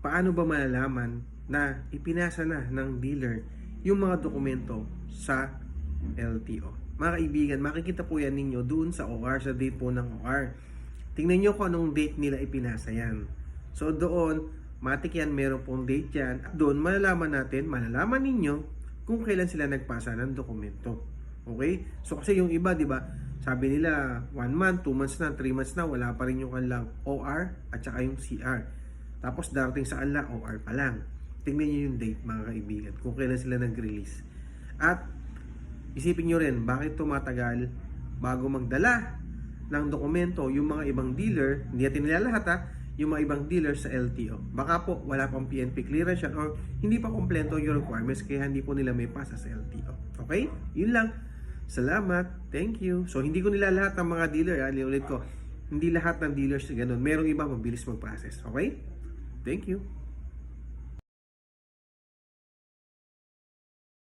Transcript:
paano ba malalaman na ipinasa na ng dealer yung mga dokumento sa LTO? Mga kaibigan, makikita po yan ninyo doon sa OR, sa date po ng OR. Tingnan nyo kung anong date nila ipinasa yan. So doon, matik yan, meron pong date yan. At doon, malalaman ninyo kung kailan sila nagpasa ng dokumento. Okay? So kasi yung iba, di ba, sabi nila 1 month, 2 months na, 3 months na, wala pa rin yung kanilang OR at saka yung CR. Tapos darating sa kanila, OR pa lang. Tingnan nyo yung date, mga kaibigan, kung kailan sila nag-release. At isipin nyo rin, bakit tumatagal bago magdala ng dokumento yung mga ibang dealer, hindi natin nilalahat ha, yung mga ibang dealers sa LTO. Baka po wala pang PNP clearance yan or hindi pa kompleto yung requirements kaya hindi po nila may pasa sa LTO. Okay? Yun lang. Salamat. Thank you. So hindi ko nilalahat ng mga dealer, ulit ko. Hindi lahat ng dealers ganun. Merong iba mabilis mag-process. Okay? Thank you.